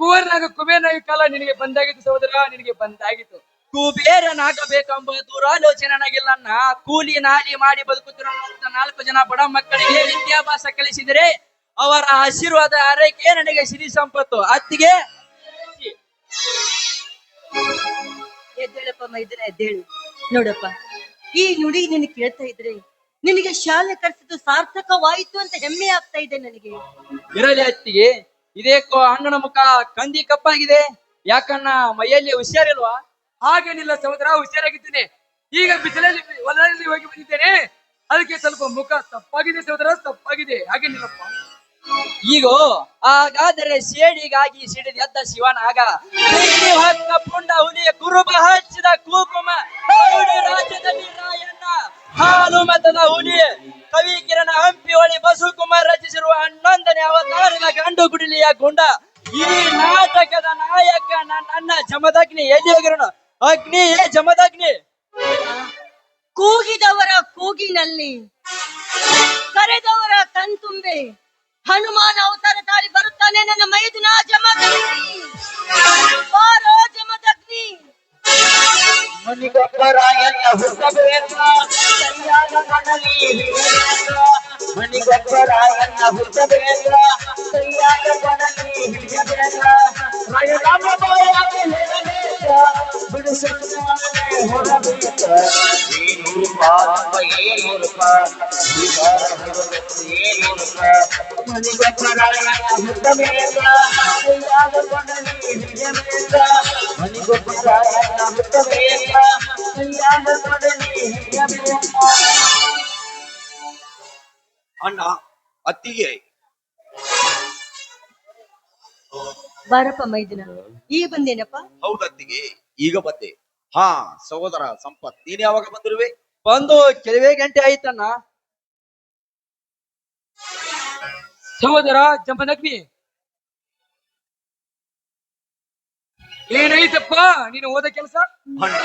ಕುಬೇರನಾಗಿ ಕಾಲ ನಿನಗೆ ಬಂದಾಗಿತ್ತು ಸಹೋದರ, ನಿನಗೆ ಬಂದಾಗಿತ್ತು. ಕುಬೇರನಾಗಬೇಕೆಂಬ ದುರಾಲೋಚನೆ ನನಗಿಲ್ಲಣ್ಣ. ಕೂಲಿ ನಾಲಿ ಮಾಡಿ ಬದುಕುತ್ತಿರುವಂತ 4 ಜನ ಬಡ ಮಕ್ಕಳಿಗೆ ವಿದ್ಯಾಭ್ಯಾಸ ಕಲಿಸಿದರೆ ಅವರ ಆಶೀರ್ವಾದ ಆರೈಕೆ ನನಗೆ ಸಿರಿ ಸಂಪತ್ತು. ಅತ್ತಿಗೆ ಎದ್ದೇಳಪ್ಪ ಮೈದುನ, ಎದ್ದೇಳು. ನೋಡಪ್ಪ, ಈ ನುಡಿ ನಿನಗೆ ಕೇಳ್ತಾ ಇದ್ರೆ ನಿನಗೆ ಶಾಲೆ ಕರ್ಸಿದ್ದು ಸಾರ್ಥಕವಾಯಿತು ಅಂತ ಹೆಮ್ಮೆ ಆಗ್ತಾ ಇದೆ ನನಗೆ. ಇರಲಿ ಅತ್ತಿಗೆ, ಇದೇಕೋ ಅಣ್ಣನ ಮುಖ ಕಂದಿ ಕಪ್ಪಾಗಿದೆ, ಯಾಕಣ್ಣ ಮೈಯಲ್ಲಿ ಹುಷಾರಿಲ್ವಾ? ಹಾಗೇನಿಲ್ಲ ಸಹೋದರ, ಹುಷಾರಾಗಿದ್ದೇನೆ. ಈಗ ಬಿಸಿಲಲ್ಲಿ ಹೊಲದಲ್ಲಿ ಹೋಗಿ ಬಂದಿದ್ದೇನೆ, ಅದಕ್ಕೆ ಸ್ವಲ್ಪ ಮುಖ ತಪ್ಪಾಗಿದೆ ಸಹೋದರ, ತಪ್ಪಾಗಿದೆ. ಹಾಗೇನಿಲ್ಲಪ್ಪ. ಈಗ ಹಾಗಾದರೆ ಸೇಡಿಗಾಗಿ ಸಿಡಿದೆದ್ದ ಶಿವನಾಗ ಹೊತ್ತ ಪುಂಡ ಹುಲಿಯ ಕುರುಬ ಹಚ್ಚಿದ ಕುಕುಮ ರಾಜ್ಯದಲ್ಲಿ ರಾಯಣ್ಣ ಹಾಲು ಮತದ ಹುಲಿ ಕವಿ ಕಿರಣ ಹಂಪಿ ಹೊಳಿ ಬಸವಕುಮಾರ್ ರಚಿಸಿರುವ 11ನೇ ಅವತಾರದ ಗಂಡು ಗುಡಿಲಿಯ ಗುಂಡ ಈ ನಾಟಕದ ನಾಯಕ ನನ್ನ ಜಮದಗ್ನಿ. ಎಲ್ಲಿ ಹೋಗಿರೋಣ ಅಗ್ನಿ, ಜಮದಗ್ನಿ. ಕೂಗಿದವರ ಕೂಗಿನಲ್ಲಿ ಕರೆದವರ ಕಣ್ತುಂಬೆ ಹನುಮಾನ ಅವತಾರ ತಾಳಿ ಬರುತ್ತಾನೆ ನನ್ನ ಮೈದುನ ಜಮದಗ್ನಿ. ಬಾರೋ ಜಮದಗ್ನಿ. ಮನಿಗೊಬ್ಬರಾಯನ್ನ ಹುಟ್ಟಬೇಕ ಕೈಯಾಗ ಮಣಲಿ ಹಿಡಿಯಬೇಕ. ಮನಿಗೊಬ್ಬರಾಯನ್ನ ಹುಟ್ಟಬೇಕ ಕೈಯಾಗ ಮಣಲಿ ಹಿಡಿಯಬೇಕ. ರಾಯನಾಮ ಬಾಯಾಗಿ ಹೇಳಬೇಕ, ಬಿಡಿಸುತ್ತಾನೆ ಹೊರಬೇಕ. ಏನು ರೂಪ ಮನಿಗೊಬ್ಬರಾಯನ್ನ ಹುಟ್ಟಬೇಕ ಕೈಯಾಗ ಮಣಲಿ ಹಿಡಿಯಬೇಕ. ಮನಿಗೊಬ್ಬರಾಯನ್ನ ಹುಟ್ಟಬೇಕ ಕೈಯಾಗ ಮಣಲಿ ಹಿಡಿಯಬೇಕ. ಅಣ್ಣ ಅತ್ತಿಗೆ ಬಾರಪ್ಪ ಮೈದುನ, ಈ ಬಂದೇನಪ್ಪ? ಹೌದತ್ತಿಗೆ, ಈಗ ಬಂದೆ. ಹಾ ಸಹೋದರ ಸಂಪತ್, ನೀನ್ ಯಾವಾಗ ಬಂದಿರುವೆ? ಬಂದು ಕೆಲವೇ ಗಂಟೆ ಆಯ್ತಣ್ಣ. ಸಹೋದರ ಜಮದಗ್ನಿ, ಏನಾಯ್ತಪ್ಪ ನೀನು ಹೋದ ಕೆಲಸ? ಅಣ್ಣ,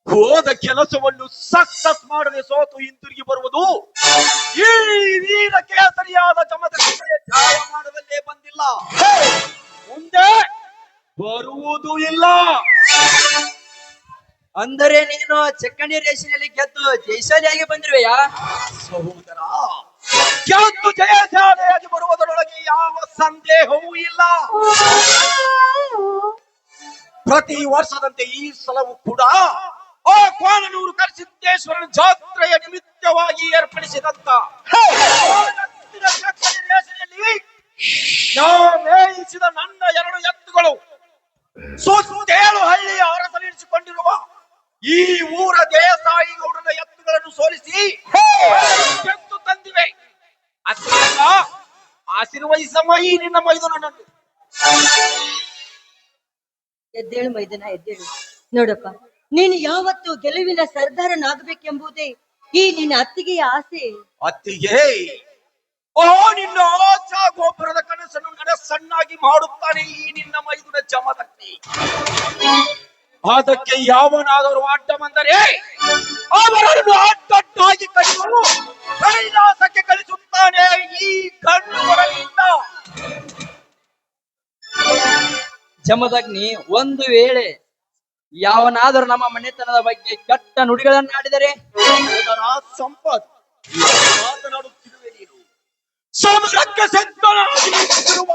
ಹೋದ ಕೆಲಸವನ್ನು ಸಕ್ಸಸ್ ಮಾಡದೆ ಸೋತು ಹಿಂತಿರುಗಿ ಬರುವುದು ಈ ಸುಂದರಿಯಾದ ಜಮದಗ್ನಿಗೆ ಧ್ಯಾನ ಮಾಡದಲ್ಲೇ ಬಂದಿಲ್ಲ, ಮುಂದೆ ಬರುವುದೂ ಇಲ್ಲ. ಅಂದರೆ ನೀನು ಚಕ್ಕಣಿ ರೇಸಿನಲ್ಲಿ ಗೆದ್ದು ಜಯಶಾಲಿಯಾಗಿ ಬಂದಿರುವೆಯಾ? ಸಹೋದರ, ಗೆದ್ದು ಜಯಶಾಲೆಯಾಗಿ ಬರುವುದರೊಳಗೆ ಯಾವ ಸಂದೇಹವೂ ಇಲ್ಲ. ಪ್ರತಿ ವರ್ಷದಂತೆ ಈ ಸಲವೂ ಕೂಡ ಆ ಕೋಣನೂರು ಕರಿಸಿದ್ದೇಶ್ವರನ ಜಾತ್ರೆಯ ನಿಮಿತ್ತವಾಗಿ ಏರ್ಪಡಿಸಿದಂತ ಚಕ್ಕಣಿ ರೇಸಿನಲ್ಲಿ ಮೇಯಿಸಿದ ನನ್ನ 2 ಎತ್ತುಗಳು ಸುತ್ತೇಳು ಹಳ್ಳಿಯ ಅರಸನಿರಿಸಿಕೊಂಡಿರುವ ಈ ಊರ ದೇಸಾಯಿ ಗೌಡನ ಎತ್ತುಗಳನ್ನು ಸೋಲಿಸಿ ಗೆದ್ದು ತಂದಿವೆ. ಅಷ್ಟಲ್ಲ, ಆಶೀರ್ವಹಿಸಮ್ಮ ಈ ನಿನ್ನ ಮೈದುನನನ್ನು. ಎದ್ದೇಳು ಮೈದನ, ಎದ್ದೇಳು. ನೋಡಪ್ಪ, ನೀನು ಯಾವತ್ತು ಗೆಲುವಿನ ಸರ್ದಾರನಾಗಬೇಕೆಂಬುದೇ ಈ ನಿನ್ನ ಅತ್ತಿಗೆಯ ಆಸೆ. ಅತ್ತಿಗೆ, ಓ ನಿನ್ನ ಆಶಾ ಗೋಪುರದ ಕನಸನ್ನು ನನಸನ್ನಾಗಿ ಮಾಡುತ್ತಾನೆ ಈ ನಿನ್ನ ಮೈದುನ ಜಮದಗ್ನಿ. ಅದಕ್ಕೆ ಯಾವನಾದರೂ ಅಡ್ಡ ಬಂದರೆ ಅವರನ್ನು ಅಡ್ಡಡ್ಡಾಗಿ ಕಡಿದು ಕೈಲಾಸಕ್ಕೆ ಕಳಿಸುತ್ತಾನೆ ಈ ಗಂಡು ಹೊರಗಿಂದ. ಜಮದಗ್ನಿ, ಒಂದು ವೇಳೆ ಯಾವನಾದರೂ ನಮ್ಮ ಮನೆತನದ ಬಗ್ಗೆ ಕೆಟ್ಟ ನುಡಿಗಳನ್ನಾಡಿದರೆ ಸಂಪತ್ ಮಾತನಾಡುತ್ತಿರುವೆ ನೀನು. ಸಮರಕ್ಕೆ ಸಿದ್ಧನಾಗಿರುವ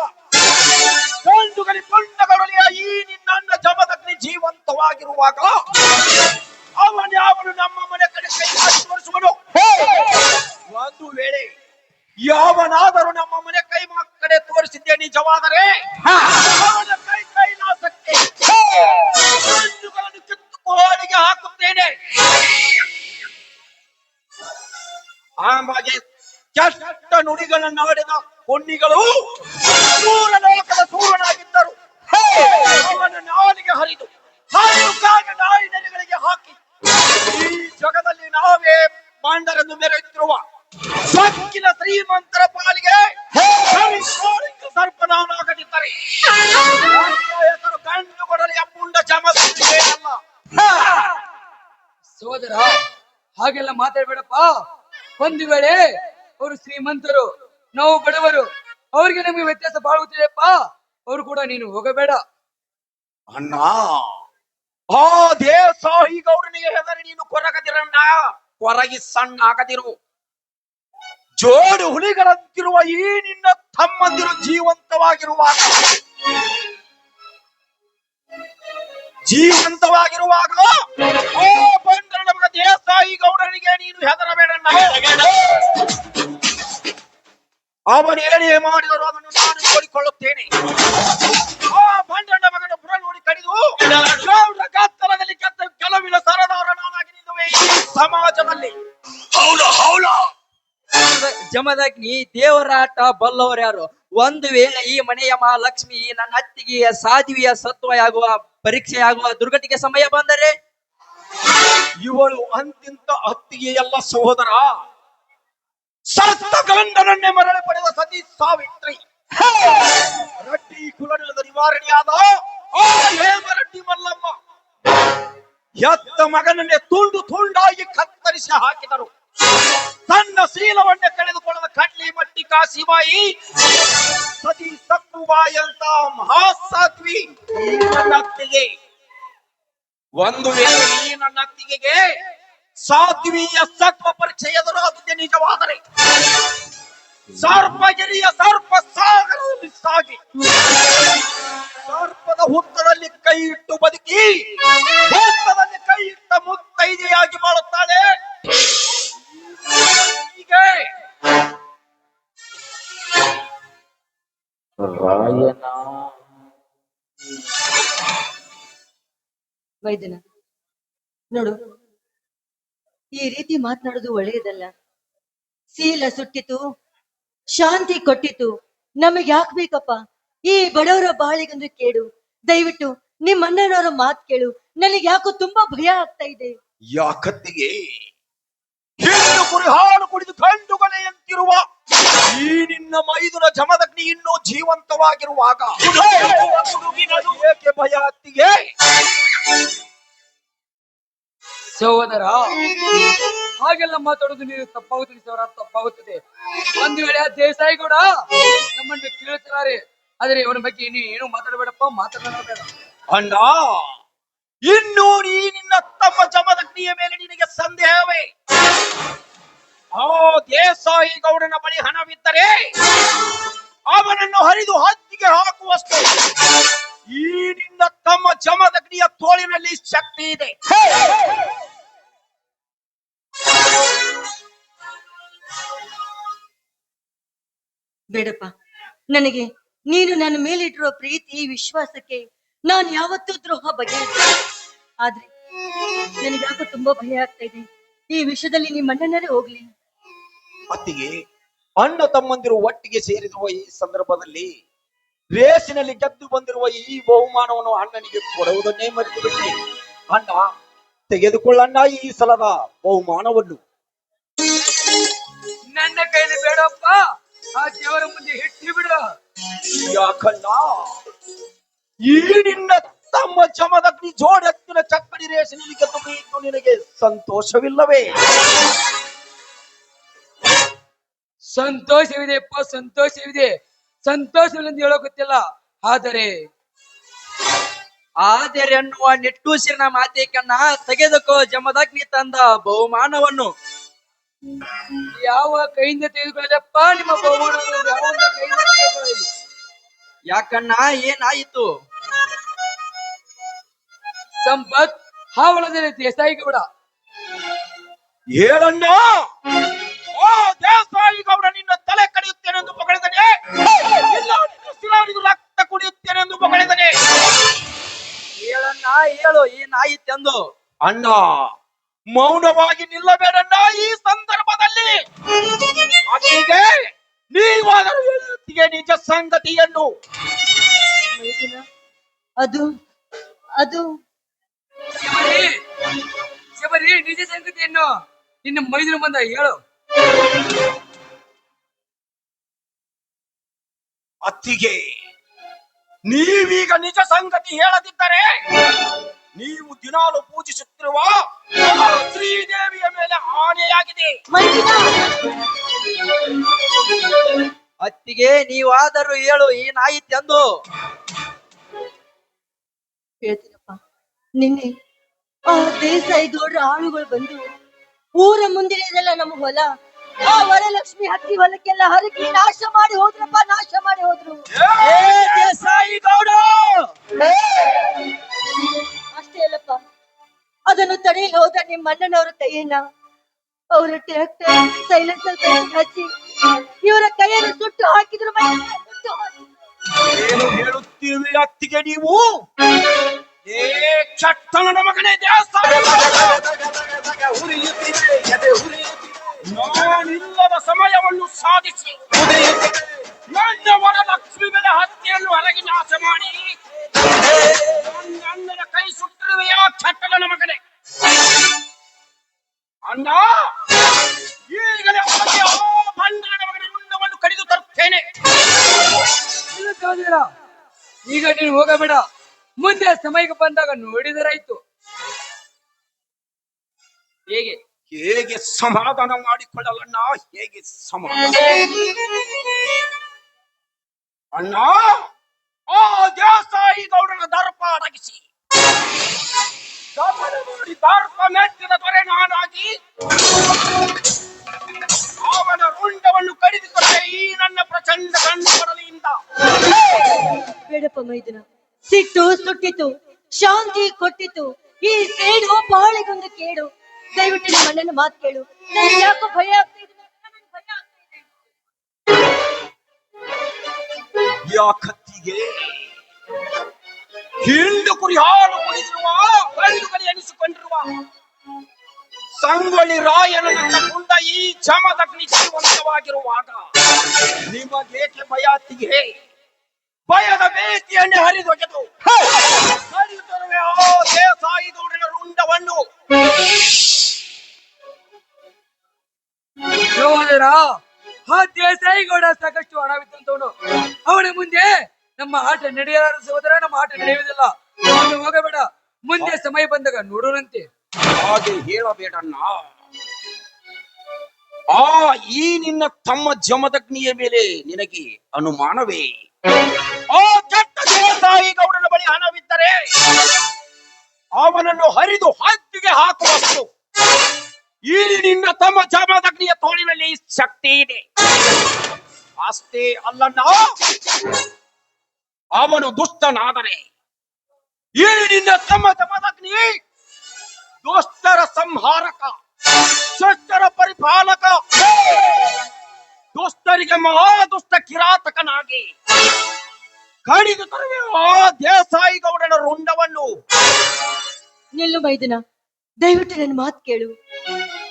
ಗಂಡುಗಲಿ ಪುಂಡಗರೊಳೆಯ ಈ ನಿನ್ನ ಜಮದಗ್ನಿ ಜೀವಂತವಾಗಿರುವಾಗ ಅವನು ನಮ್ಮ ಮನೆ ಕಡೆ ಕೈ ಹಾಕಿ ತೋರಿಸುವನು. ಒಂದು ವೇಳೆ ಯಾವನಾದರೂ ನಮ್ಮ ಮನೆ ಕೈ ಕಡೆ ತೋರಿಸಿದ್ದೆ ನಿಜವಾದರೆ ಅವನ ಕೈಲಾಸಕ್ಕೆ ಗಂಡುಗಳನ್ನು ಕಿತ್ತುಕೋಲಿಗೆ ಹಾಕುತ್ತೇನೆ. ಆಮೇಲೆ ಕೆಟ್ಟ ನುಡಿಗಳನ್ನಾಡಿದ ಹೊನ್ನಿಗಳು ಸೂರಲೋಕದ ಸೂರನಾಗಿದ್ದರು. ಅವನ ನಾಲಿಗೆ ಹರಿದು ನಾಯಿ ನೆರೆಗಳಿಗೆ ಹಾಕಿ ಈ ಜಗದಲ್ಲಿ ನಾವೇ ಪಾಂಡರೆಂದು ಮೆರೆಯುತ್ತಿರುವ ಸೊಕ್ಕಿನ ಶ್ರೀಮಂತರ ಪಾಲಿಗೆ ಸರ್ಪನಾಗದಿದ್ದರೆ ಹೆಸರು ಗಂಡು ಕೊಡಲಿ ಅಪ್ಪುಂಡ ಜಮದಗ್ನಿಗೆ ಅಲ್ಲ. ಸೋದರ, ಹಾಗೆಲ್ಲ ಮಾತಾಡ್ಬೇಡಪ್ಪ. ಒಂದು ವೇಳೆ ಅವರು ಶ್ರೀಮಂತರು, ನಾವು ಬಡವರು, ಅವ್ರಿಗೆ ನಮಗೆ ವ್ಯತ್ಯಾಸ ಬಾಳುತ್ತಿದೆಯಪ್ಪ. ಅವರು ಕೂಡ ನೀನು ಹೋಗಬೇಡ ಅಣ್ಣ. ಆ ದೇಸಾಯಿ ಗೌಡನಿಗೆ ಹೆದರಿ ನೀನು ಕೊರಗದಿರಣ್ಣ, ಕೊರಗಿ ಸಣ್ಣ ಆಗದಿರು. ಜೋಡು ಹುಲಿಗಳಂತಿರುವ ಈ ನಿನ್ನ ತಮ್ಮಂದಿರು ಜೀವಂತವಾಗಿರುವಾಗ ಆ ಬಂದ್ರ ನಮಗ ದೇಸಾಯಿ ಗೌಡನಿಗೆ ನೀನು ಹೆದರಬೇಡಣ್ಣ. ಅವನೇನೇ ಮಾಡಿದರೂ ಅದನ್ನು ನಾನು ನೋಡಿಕೊಳ್ಳುತ್ತೇನೆ. ಆ ಬಂಡನ ಮಗನ ಬುರ ನೋಡಿ ಕಡಿದು ಗೌಡ ಗತ್ತರದಲ್ಲಿ ಕೆಲವಿನ ಸರದಾರ ನಾನಾಗಿ ನಿಲ್ಲುವೆ ಈ ಸಮಾಜದಲ್ಲಿ. ಜಮದಗ್ನಿ, ದೇವರಾಟ ಬಲ್ಲವರ್ಯಾರು. ಒಂದು ವೇಳೆ ಈ ಮನೆಯ ಮಹಾಲಕ್ಷ್ಮಿ ನನ್ನ ಅತ್ತಿಗೆಯ ಸಾಧ್ವಿಯ ಸತ್ವಯಾಗುವ ಪರೀಕ್ಷೆಯಾಗುವ ದುರ್ಘಟಿಗೆ ಸಮಯ ಬಂದರೆ ಇವಳು ಅಂತಿಂತ ಅತ್ತಿಗೆಯಲ್ಲ ಸಹೋದರ, ಸತ್ತ ಗಂಡನನ್ನೇ ಮರಳಿ ಪಡೆದ ಸತಿ ಸಾವಿತ್ರಿ. ರಡ್ಡಿ ಕುಲದ ನಿವಾರಣೆಯಾದ ಆ ಹೇಮರೆಡ್ಡಿ ಮಲ್ಲಮ್ಮ ಎತ್ತ ಮಗನನ್ನೇ ತುಂಡು ತುಂಡಾಗಿ ಕತ್ತರಿಸಿ ಹಾಕಿದರು. ತನ್ನ ಶೀಲವನ್ನೇ ಕಳೆದುಕೊಳ್ಳದ ಕಡ್ಲಿ ಮಟ್ಟಿ ಕಾಸಿಬಾಯಿ ಸತಿ ಸಕ್ಕುಬಾಯಿ ಅಂತ ಮಹಾಸಾಧ್ವಿ ನನ್ನ ಅತ್ತಿಗೆ. ಒಂದು ವೇಳೆ ಈ ನನ್ನ ಅತ್ತಿಗೆಗೆ ಸಾಧ್ವಿಯ ಸತ್ವ ಪರೀಕ್ಷೆ ಎದುರಾಗುತ್ತೆ ನಿಜವಾದರೆ ಸರ್ಪಗಿರಿಯ ಸರ್ಪ ಸಾಗರದಲ್ಲಿ ಸಾಗಿ ಸರ್ಪದ ಹುತ್ತದಲ್ಲಿ ಕೈ ಇಟ್ಟು ಬದುಕಿ ಹುತ್ತದಲ್ಲಿ ಕೈ ಇಟ್ಟ ಮುತ್ತೈದೆಯಾಗಿ ಬಾಳುತ್ತಾಳೆ. ವೈದ್ಯನ, ನೋಡು, ಈ ರೀತಿ ಮಾತನಾಡೋದು ಒಳ್ಳೆಯದಲ್ಲ. ಶೀಲ ಸುಟ್ಟಿತು, ಶಾಂತಿ ಕೊಟ್ಟಿತು, ನಮಗೆ ಯಾಕೆ ಬೇಕಪ್ಪ ಈ ಬಡವರ ಬಾಳಿಗೊಂದು ಕೇಡು? ದಯವಿಟ್ಟು ನಿಮ್ಮ ಅಣ್ಣನವರ ಮಾತು ಕೇಳು. ನನಗೆ ಯಾಕೋ ತುಂಬಾ ಭಯ ಆಗ್ತಾ ಇದೆ. ಯಾಕತ್ತಿಗೆ ಹೆಣ್ಣು ಕುರಿ ಹಾಲು ಕುಡಿದು ಗಂಡುಗನೆಯಂತಿರುವ ಈ ನಿನ್ನ ಮೈದುನ ಜಮದಗ್ನಿ ಇನ್ನೂ ಜೀವಂತವಾಗಿರುವಾಗ ಏಕೆ ಭಯ ಅತ್ತಿಗೆ? ಸಹೋದರ, ಹಾಗೆಲ್ಲ ಮಾತಾಡೋದು ನೀವು ತಪ್ಪಾಗುತ್ತದೆ ಸರ್, ತಪ್ಪಾಗುತ್ತದೆ. ಒಂದು ವೇಳೆ ಆ ದೇಸಾಯಿ ಕೂಡ ನಮ್ಮನ್ನು ಕೇಳ್ತಾರೆ, ಆದ್ರೆ ಅವನ ಬಗ್ಗೆ ನೀನು ಏನು ಮಾತಾಡಬೇಡಪ್ಪ, ಮಾತಾಡಬೇಡ. ಅಣ್ಣ, ಇನ್ನು ನೀ ನಿನ್ನ ತಮ್ಮ ಜಮದಗ್ನಿಯ ಮೇಲೆ ನಿನಗೆ ಸಂದೇಹವೇ? ಆ ದೇಸಾಯಿ ಗೌಡನ ಬಳಿ ಹಣವಿದ್ದರೆ ಅವನನ್ನು ಹರಿದು ಹದ್ದಿಗೆ ಹಾಕುವಷ್ಟು ಈ ನಿನ್ನ ತಮ್ಮ ಜಮದಗ್ನಿಯ ತೋಳಿನಲ್ಲಿ ಶಕ್ತಿ ಇದೆ. ಬೇಡಪ್ಪ, ನನಗೆ ನೀನು ನನ್ನ ಮೇಲಿಟ್ಟಿರುವ ಪ್ರೀತಿ ವಿಶ್ವಾಸಕ್ಕೆ ನಾನು ಯಾವತ್ತೂ ದ್ರೋಹ ಬಗೆಯಿಲ್ಲ. ಆದ್ರೆ ನನಗ್ಯಾಕೋ ತುಂಬಾ ಭಯ ಆಗ್ತಾ ಇದೆ. ಈ ವಿಷಯದಲ್ಲಿ ನಿಮ್ಮ ಅಣ್ಣನರೇ ಹೋಗ್ಲಿ. ಅತ್ತಿಗೆ, ಅಣ್ಣ ತಮ್ಮಂದಿರು ಒಟ್ಟಿಗೆ ಸೇರಿರುವ ಈ ಸಂದರ್ಭದಲ್ಲಿ ರೇಸಿನಲ್ಲಿ ಗೆದ್ದು ಬಂದಿರುವ ಈ ಬಹುಮಾನವನ್ನು ಅಣ್ಣನಿಗೆ ಕೊಡುವುದನ್ನೇ ಮರೆತು ಬಿಟ್ಟೆ. ಅಣ್ಣ, ತೆಗೆದುಕೊಳ್ಳಣ್ಣ ಈ ಸಲದ ಬಹುಮಾನವನ್ನು. ನನ್ನ ಕೈಲಿ ಬೇಡಪ್ಪ, ಆ ದೇವರ ಮುಂದೆ ಹಿಟ್ಟಿ ಬಿಡು. ಯಾಕಣ್ಣ, ಈ ನಿನ್ನ ತಮ್ಮ ಜಮದಗ್ನಿ ಜೋಡೆತ್ತಿನ ಚಕ್ಕಡಿ ರೇಸಿನಲ್ಲಿ ಗೆದ್ದು ಬಿದ್ದು ನಿನಗೆ ಸಂತೋಷವಿಲ್ಲವೇ? ಸಂತೋಷವಿದೆಯಪ್ಪ, ಸಂತೋಷವಿದೆ. ಸಂತೋಷವಿಲ್ಲ ಹೇಳೋ ಗೊತ್ತಿಲ್ಲ, ಆದರೆ ಅನ್ನುವ ನಿಟ್ಟೂಸಿನ ಮಾತೇಕನ್ನ ತೆಗೆದುಕೋ ಜಮದಗ್ನಿ ತಂದ ಬಹುಮಾನವನ್ನು. ಯಾವ ಕೈಯಿಂದ ತೆಗೆದುಕೊಳ್ಳಪ್ಪ ನಿಮ್ಮ ಬಹುಮಾನವನ್ನು? ಯಾವ ಕೈಯಿಂದ ತೆಗೆದುಕೊಳ್ಳಲಿ? ಯಾಕಣ್ಣ, ಏನಾಯಿತು? ಸಂಪತ್ ಹಾವಳದಲ್ಲಿ ದೇಸಾಯಿ ಗೌಡ. ಹೇಳಣ್ಣ, ಓ ದೇಸಾಯಿ ಗೌಡ, ನಿನ್ನ ತಲೆ ಕಡಿಯುತ್ತೇನೆಂದು ಪಗಳಿದನೆ, ಇಲ್ಲ ನಿನ್ನ ಶಿರಾಡಿದು ರಕ್ತ ಕುಡಿಯುತ್ತೇನೆಂದು ಪಗಳಿದನೆ. ಹೇಳಣ್ಣ, ಹೇಳು, ಏನಾಯಿತೆಂದು. ಅಣ್ಣ, ಮೌನವಾಗಿ ನಿಲ್ಲಬೇಡಣ್ಣ ಈ ಸಂದರ್ಭದಲ್ಲಿ. ಅತ್ತಿಗೆ, ನೀವಾದರೂ ಹೇಳುತ್ತೀಗೆ ನಿಜ ಸಂಗತಿಯನ್ನು. ಅದು ಅದು ಶಬರಿ, ಶಬರಿ, ನಿಜ ಸಂಗತಿಯನ್ನು ನಿನ್ನ ಮೈದಿನ ಬಂದ ಹೇಳು. ಅತ್ತಿಗೆ, ನೀವೀಗ ನಿಜ ಸಂಗತಿ ಹೇಳದಿದ್ದರೆ ನೀವು ದಿನಾಲು ಪೂಜಿಸುತ್ತಿರುವ ಆ ಶ್ರೀದೇವಿಯ ಮೇಲೆ ಆಣೆಯಾಗಿದೆ. ಅತ್ತಿಗೆ, ನೀವಾದರೂ ಹೇಳು, ಏನಾಯಿತೆಂದು. ಹೇಳ್ತೀನಪ್ಪ, ನಿನ್ನೆ ಆ ದೇಸಾಯಿ ಗೌಡ್ರ ಆಳುಗಳು ಬಂದು ಊರ ಮುಂದಿನ ನಮ್ಮ ಹೊಲ, ಆ ವರಲಕ್ಷ್ಮಿ ಹತ್ತಿ ಹೊಲಕ್ಕೆಲ್ಲ ಹರಕಿ ನಾಶ ಮಾಡಿ ಹೋದ್ರಪ್ಪ, ನಾಶ ಮಾಡಿ ಹೋದ್ರು. ಏ ದೇಸಾಯಿ ಗೌಡ! ಅಷ್ಟೇ ಅಲ್ಲಪ್ಪ, ಅದನ್ನು ತಡೆಯಲು ಹೋದ ನಿಮ್ಮ ಅಣ್ಣನವರ ಕೈಯನ್ನ ಅವರ ಟ್ರ್ಯಾಕ್ಟರ್ ಸೈಲೆನ್ಸರ್ ಹಚ್ಚಿ ಇವರ ಕೈಯನ್ನು ಸುಟ್ಟು ಹಾಕಿದ್ರು. ಏನು ಹೇಳುತ್ತೀರಿ ಅತ್ತಿಗೆ ನೀವು? ಏ ಚಟ್ಟನ ಮಗನೇ, ದೇಸಾಯಿ ನಾನಿಲ್ಲದ ಸಮಯವನ್ನು ಸಾಧಿಸಿ ನನ್ನ ವರಲಕ್ಷ್ಮಿ ಮೇಲೆ ಹತ್ಯೆಯನ್ನು ಹೊರಗೆ ನಾಶ ಮಾಡಿ ನನ್ನ ಅಣ್ಣನ ಕೈ ಸುಟ್ಟಿರುವೆಯಾ ಚಟ್ಟನ ಮಗನೇ? ಅಣ್ಣ, ಈಗಲೇ ಹೊರಗೆ ಆ ಭಂಡನ ಮಗನ ರುಂಡವನ್ನು ಕಡಿದು ತರುತ್ತೇನೆ. ಇಲ್ಲ ಸಹೋದರ, ಈಗ ನೀನು ಹೋಗಬೇಡ. ಮುಂದೆ ಸಮಯಕ್ಕೆ ಬಂದಾಗ ನೋಡಿದರಾಯ್ತು. ಹೇಗೆ ಹೇಗೆ ಸಮಾಧಾನ ಮಾಡಿಕೊಳ್ಳಲಣ್ಣ? ಹೇಗೆ ಸಮಾಧಾನ? ಅಣ್ಣ, ಆ ದೇಸಾಯಿ ಗೌಡನ ದರ್ಪ ಅಡಗಿಸಿ ಗಮನ ಮಾಡಿ ದರ್ಪ ಮೆಟ್ಟಿದ ದೊರೆ ನಾನಾಗಿ ಅವನ ರುಂಡವನ್ನು ಕಡಿದುಕೊಂಡೆ ಈ ನನ್ನ ಪ್ರಚಂಡ ಕಣ್ಣುಗಳಿಂದ. ಬೇಡಪ್ಪ ಮೈದುನ, ಸಿಟ್ಟು ಸುಟ್ಟಿತು, ಶಾಂತಿ ಕೊಟ್ಟಿತು. ಈ ಸೇಡು ಬಾಳಿಗೊಂದು ಕೇಡು. ದಯವಿಟ್ಟು ನಿಮ್ಮ ಅಣ್ಣನ ಮಾತು ಕೇಳು. ನನಗೆ ಯಾಕೋ ಭಯ ಆಗ್ತಾ ಇದೆ. ಯಾಕತ್ತಿಗೆ ಹಿಂಡು ಕುರಿ ಹಾಲು ಕುಡಿದಿರುವ ಗಂಡುಗಲಿ ಎನಿಸಿಕೊಂಡಿರುವ ಸಂಗೊಳ್ಳಿ ರಾಯನನ್ನ ಕೊಂಡ ಈ ಜಮದಗ್ನಿ ಜೀವಂತವಾಗಿರುವಾಗ ನಿಮಗೇಕೆ ಭಯ ಅತ್ತಿಗೆ? ಭಯದ ಬೇತಿಯನ್ನೇ ಹರಿದೊಗೆದು ಕಡಿತರುವೆ ಆ ದೇಸಾಯಿ ಗೌಡನ ರುಂಡವನ್ನು. ಸಹೋದರ, ಆ ದೇಸಾಯಿ ಗೌಡ ಸಾಕಷ್ಟು ಹಣವಿದ್ದಂತವನು. ಅವನ ಮುಂದೆ ನಮ್ಮ ಆಟ ನಡೆಯಲಾರ ಸಹೋದರ, ನಮ್ಮ ಆಟ ನಡೆಯುವುದಿಲ್ಲ. ಅವನು ಹೋಗಬೇಡ, ಮುಂದೆ ಸಮಯ ಬಂದಾಗ ನೋಡೋಣಂತೆ. ಹಾಗೆ ಹೇಳಬೇಡಣ್ಣ. ಆ ಈ ನಿನ್ನ ತಮ್ಮ ಜಮದಗ್ನಿಯ ಮೇಲೆ ನಿನಗೆ ಅನುಮಾನವೇ? ಆ ಕೆಟ್ಟ ದೇವತಾಯಿ ಗೌಡನ ಬಳಿ ಹಣವಿದ್ದರೆ ಅವನನ್ನು ಹರಿದು ಹದ್ದಿಗೆ ಹಾಕುವಷ್ಟು ಈ ನಿನ್ನ ತಮ್ಮ ಜಮದಗ್ನಿಯ ತೋಳಿನಲ್ಲಿ ಶಕ್ತಿ ಇದೆ. ಅಷ್ಟೇ ಅಲ್ಲಣ್ಣ, ಅವನು ದುಷ್ಟನಾದರೆ ಈ ನಿನ್ನ ತಮ್ಮ ಜಮದಗ್ನಿ ದುಷ್ಟರ ಸಂಹಾರಕ, ಶಿಷ್ಟರ ಪರಿಪಾಲಕ, ದುಷ್ಟರಿಗೆ ಮಹಾದುಷ್ಟ ಕಿರಾತಕನಾಗಿ ಕಡಿದು ತರುವೆ ಆ ದೇಸಾಯಿ ಗೌಡನ ರುಂಡವನ್ನು. ನಿಲ್ಲು ಮೈದುನ, ದಯವಿಟ್ಟು ನನ್ನ ಮಾತು ಕೇಳು.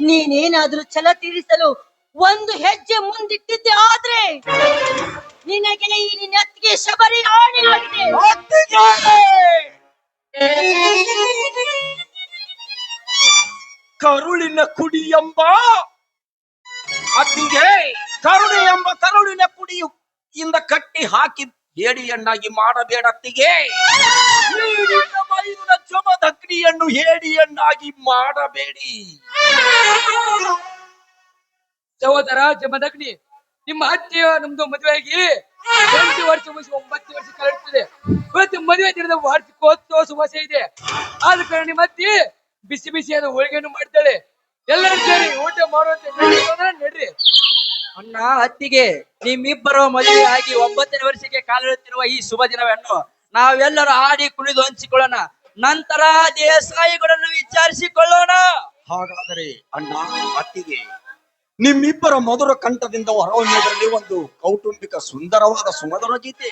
ನೀನೇನಾದ್ರೂ ಛಲ ತೀರಿಸಲು ಒಂದು ಹೆಜ್ಜೆ ಮುಂದಿಟ್ಟಿದ್ದೆ ಆದ್ರೆ ನಿನಗೆ ಈ ನಿನ್ನ ಅತ್ತಿಗೆ ಶಬರಿ ಆಣೆಯಾಗಿದೆ. ಕರುಳಿನ ಕುಡಿ ಎಂಬ ಅತ್ತಿಗೆ, ಕರುಣೆ ಎಂಬ ಕರುಳಿನ ಕುಡಿಯು ಇಂದ ಕಟ್ಟಿ ಹಾಕಿ ಹೇಡಿಯನ್ನಾಗಿ ಮಾಡಬೇಡ ಅತ್ತಿಗೆ. ಮೈದುನ ಜಮದಗ್ನಿಯನ್ನು ಹೇಡಿಯನ್ನಾಗಿ ಮಾಡಬೇಡಿ. ಸಹೋದರ ಜಮದಗ್ನಿ, ನಿಮ್ಮ ಅತ್ತೆಯ ನಮ್ದು ಮದುವೆಯಾಗಿ 8 ವರ್ಷ ಮುಗಿಸಿ 9 ವರ್ಷ ಕಳೆಯುತ್ತದೆ. ಇವತ್ತು ಮದುವೆ ದಿನದ ವಾರ್ಷಿಕೋತ್ಸವ ಶುಭಾಶಯ ಇದೆ. ಆದ ಕಾರಣ ನಿಮ್ಮ ಅತ್ತಿ ಬಿಸಿ ಬಿಸಿಯಾದ ಹೋಳಿಗೆಯನ್ನು ಮಾಡ್ತಾಳೆ. ಎಲ್ಲರೂ ಸೇರಿ ಊಟ ಮಾಡುವಂತೆ ನಡ್ರಿ. ಅಣ್ಣ ಅತ್ತಿಗೆ, ನಿಮ್ಮಿಬ್ಬರು ಮದುವೆ ಆಗಿ 9ನೇ ವರ್ಷಕ್ಕೆ ಕಾಲಿಡುತ್ತಿರುವ ಈ ಶುಭ ದಿನವನ್ನು ನಾವೆಲ್ಲರೂ ಆಡಿ ಕುಣಿದು ಹಂಚಿಕೊಳ್ಳೋಣ. ನಂತರ ದೇಸಾಯಿಗಳನ್ನು ವಿಚಾರಿಸಿಕೊಳ್ಳೋಣ. ಹಾಗಾದರೆ ಅಣ್ಣ ಅತ್ತಿಗೆ, ನಿಮ್ಮಿಬ್ಬರ ಮಧುರ ಕಂಠದಿಂದ ಹೊರಹೊಮ್ಮದಲ್ಲಿ ಒಂದು ಕೌಟುಂಬಿಕ ಸುಂದರವಾದ ಸುಮಧುರ ಗೀತೆ.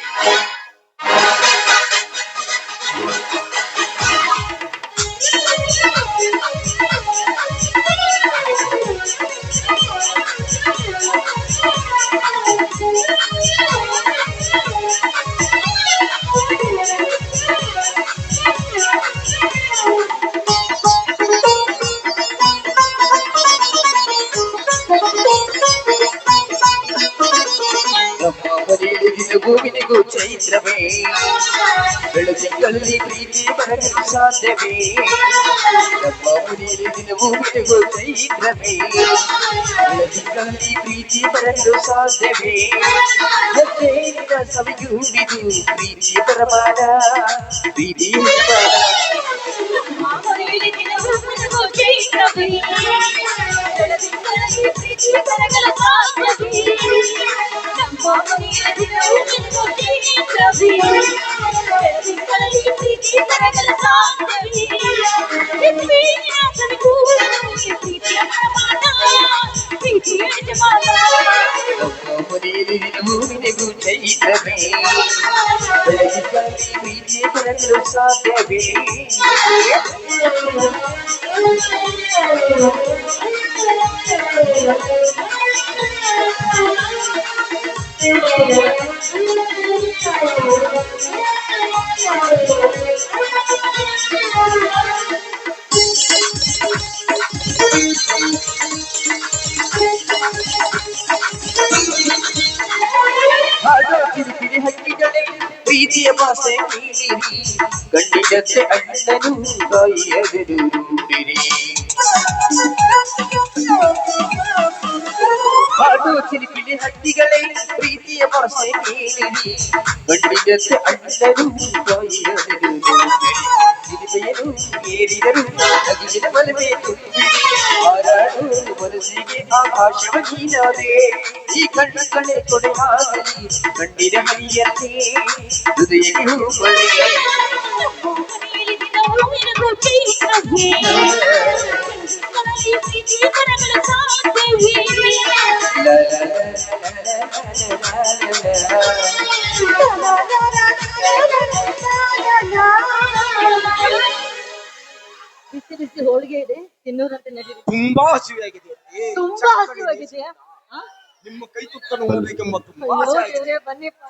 ಭೂಮಿನಿಗೂ ಚೈತ್ರವೇ, ಬೆಳದಿಂಗಳಲ್ಲಿ ಪ್ರೀತಿ ಬರಲು ಸಾಧ್ಯವೇ? ನಮ್ಮ ಮುನಿಯಲ್ಲಿ ಭೂಮಿನಿಗೂ ಚೈತ್ರವೇ, ಬೆಳದಿಂಗಳಲ್ಲಿ ಪ್ರೀತಿ ಬರಲು ಸಾಧ್ಯವೇ? ಹೆಜ್ಜೆಯಿಂದ ಸವಿಯೂಡಿದು ಪ್ರೀತಿ ಪರಮಾನ, ಪ್ರೀತಿ ಭೂಮಿನಿಗೂ ಚೈತ್ರವೇ, ಬೆಳದಿಂಗಳಲ್ಲಿ ಪ್ರೀತಿ ಬರಲು ಸಾಧ್ಯವೇ? ಹಕ್ಕಿಗಳೇ ಪ್ರೀತಿಯ ಭಾಷೆ ನೀಡಿರಿ, ಗಂಡಿನಂತೆ ಅಣ್ಣನು ತಾಯಿಯರು ಬಿಡಿ. ಹಾಡು ಚಿಲಿಪಿಲಿ ಹಕ್ಕಿಗಳೇ ಪ್ರೀತಿಯ ಭಾಷೆ ನೀಡಿರಿ, ಗಂಡಿನಂತೆ ಅಣ್ಣನು ತಾಯಿಯರು ಸಿರಿಮೆಯನು ಏರಿದರು ನಗಿನ ಬಲವೇ ತುಂಬಿರಿ. ಹಾರಾಡು ಮನಸ್ಸಿಗೆ ಆಕಾಶವ ನೀನಾದೆ, ಈ ಕಣ್ಣು ಕಳೆ ಕೊಡೆ ಆಗಲಿ ಕಣ್ಣಿನ ಹರಿಯತ್ತೆ ಹೃದಯಕ್ಕೆ ಹೂಬಳೆ. ಬಿಸಿ ಬಿಸಿ ಹೋಳಿಗೆ ಇದೆ, ತಿನ್ನೋದಂತೆ ನಡೀರಿ. ತುಂಬಾ ಹಸಿವಾಗಿದೆ. ತುಂಬಾ ಹಸಿವಾಗಿದೆಯಾ? ನಿಮ್ಮ ಕೈ ತುತ್ತನ್ನು ಉಣ್ಣಬೇಕೆಂಬ ತುಂಬಾ ಅಯ್ಯೋ ಆಸೆ ಆಗಿದೆ. ದೇವ್ರೇ, ಬನ್ನಿಪ್ಪ.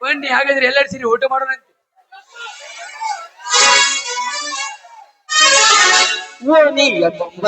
ಬನ್ನಿ, ಹಾಗಾದ್ರೆ ಎಲ್ಲರೂ ಸೇರಿ ಊಟ ಮಾಡೋಣಂತೆ. ಓ ನೀಯ ತುಂಬ